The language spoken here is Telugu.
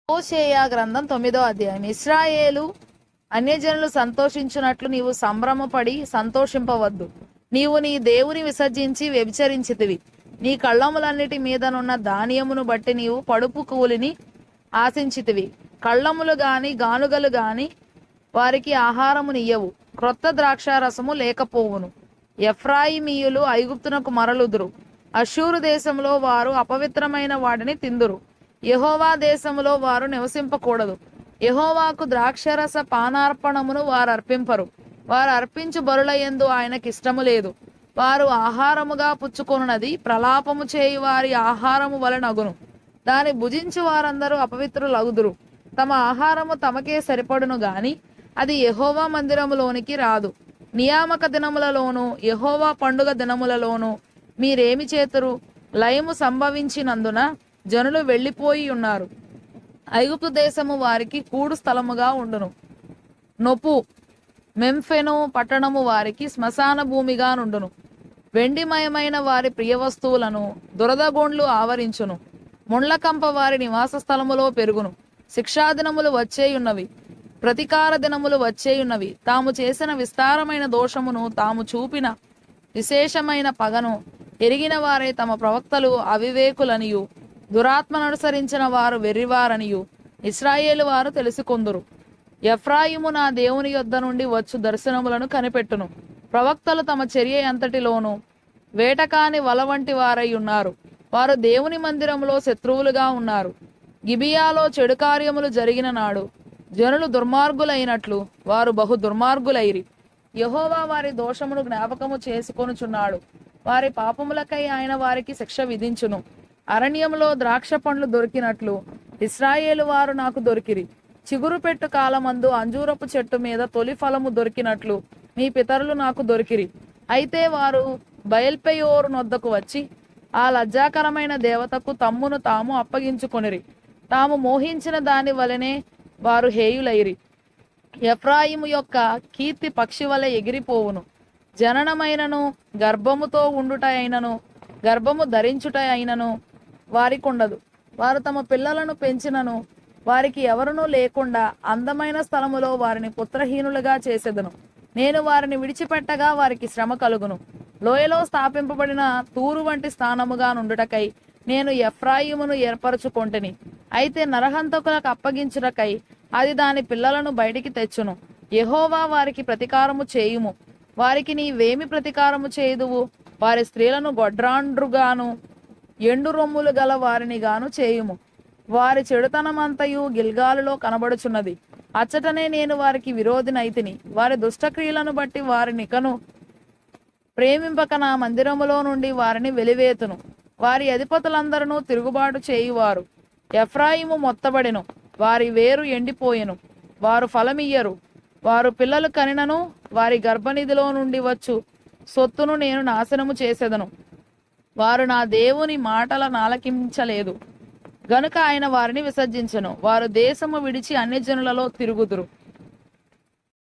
హోషేయ గ్రంథం 9వ అధ్యాయం. ఇశ్రాయేలు అన్యజనులు సంతోషించున్నట్లు నీవు సంభ్రమపడి సంతోషింపవద్దు. నీవు నీ దేవుని విసర్జించి వ్యభిచరించితివి. నీ కళ్ళములన్నిటి మీదనున్న ధాన్యమును బట్టి నీవు పడుపు కూలిని ఆశించితివి. కళ్ళములు గాని గానుగలు గాని వారికి ఆహారమునియ్యవు. క్రొత్త ద్రాక్షారసము లేకపోవును. ఎఫ్రాయిమీయులు ఐగుప్తునకు మరలుదురు. అష్షూరు దేశంలో వారు అపవిత్రమైన వాటిని తిందురు. యెహోవా దేశములో వారు నివసింపకూడదు. యెహోవాకు ద్రాక్షరస పానార్పణమును వారు అర్పింపరు. వారు అర్పించు బలులయందు ఆయనకిష్టము లేదు. వారు ఆహారముగా పుచ్చుకొనున్నది ప్రలాపము చేయు వారి ఆహారము వలనగును. దాని భుజించు వారందరూ అపవిత్రులగుదురు. తమ ఆహారము తమకే సరిపడును గాని అది యెహోవా మందిరములోనికి రాదు. నియామక దినములలోను యెహోవా పండుగ దినములలోను మీరేమి చేతురు? లయము సంభవించినందున జనులు వెళ్ళిపోయి ఉన్నారు. ఐగుప్తు దేశము వారికి కూడు స్థలముగా ఉండును. నొపు మెంఫెను పట్టణము వారికి శ్మశాన భూమిగా నుండును. వెండిమయమైన వారి ప్రియ వస్తువులను దురదగొండ్లు ఆవరించును. ముండ్లకంప వారి నివాస స్థలములో పెరుగును. శిక్షాదినములు వచ్చేయున్నవి, ప్రతికార దినములు వచ్చేయున్నవి. తాము చేసిన విస్తారమైన దోషమును, తాము చూపిన విశేషమైన పగను ఎరిగిన వారే తమ ప్రవక్తలు అవివేకులనియు దురాత్మననుసరించిన వారు వెర్రివారనియు ఇశ్రాయేలు వారు తెలుసుకొందురు. ఎఫ్రాయిము నా దేవుని యొద్ద నుండి వచ్చు దర్శనములను కనిపెట్టును. ప్రవక్తలు తమ చర్య అంతటిలోనూ వేటకాని వల వంటి వారై ఉన్నారు. వారు దేవుని మందిరములో శత్రువులుగా ఉన్నారు. గిబియాలో చెడు కార్యములు జరిగిన నాడు జనులు దుర్మార్గులైనట్లు వారు బహు దుర్మార్గులైరి. యెహోవా వారి దోషమును జ్ఞాపకము చేసుకొనుచున్నాడు. వారి పాపములకై ఆయన వారికి శిక్ష విధించును. అరణ్యములో ద్రాక్ష పండ్లు దొరికినట్లు ఇశ్రాయేలు వారు నాకు దొరికిరి. చిగురు పెట్టు కాలమందు అంజూరపు చెట్టు మీద తొలి ఫలము దొరికినట్లు మీ పితరులు నాకు దొరికిరి. అయితే వారు బయల్పెయోరు నొద్దకు వచ్చి ఆ లజ్జాకరమైన దేవతకు తమ్మును తాము అప్పగించుకొనిరి. తాము మోహించిన దాని వలనే వారు హేయులైరి. ఎఫ్రాయిము యొక్క కీర్తి పక్షి వలె ఎగిరిపోవును. జననమైనను గర్భముతో ఉండుట అయినను గర్భము ధరించుట అయినను వారికుండదు. వారు తమ పిల్లలను పెంచినను వారికి ఎవరునూ లేకుండా అందమైన స్థలములో వారిని పుత్రహీనులుగా చేసెదను. నేను వారిని విడిచిపెట్టగా వారికి శ్రమ కలుగును. లోయలో స్థాపింపబడిన తూరు వంటి స్థానముగా నుండుటకై నేను ఎఫ్రాయిమును ఏర్పరచుకొంటిని. అయితే నరహంతకులకు అప్పగించుటకై అది దాని పిల్లలను బయటికి తెచ్చును. యెహోవా వారికి ప్రతీకారము చేయుము. వారికి నీవేమి ప్రతీకారము చేయుదువు? వారి స్త్రీలను గొడ్రాండ్రుగాను ఎండు రొమ్ములు గల వారిని గాను చేయుము. వారి చెడుతనమంతయు గిల్గాలులో కనబడుచున్నది. అచ్చటనే నేను వారికి విరోధినైతిని. వారి దుష్టక్రియలను బట్టి వారినికను ప్రేమింపక నా మందిరములో నుండి వారిని వెలివేతును. వారి అధిపతులందరూ తిరుగుబాటు చేయువారు. ఎఫ్రాయిము మొత్తబడెను, వారి వేరు ఎండిపోయెను, వారు ఫలమియ్యరు. వారు పిల్లలు కనినను వారి గర్భనిధిలో నుండి వచ్చు సొత్తును నేను నాశనము చేసేదను. వారు నా దేవుని మాటల నాలకించలేదు గనుక ఆయన వారిని విసర్జించెను. వారు దేశము విడిచి అన్యజనులలో తిరుగుదురు.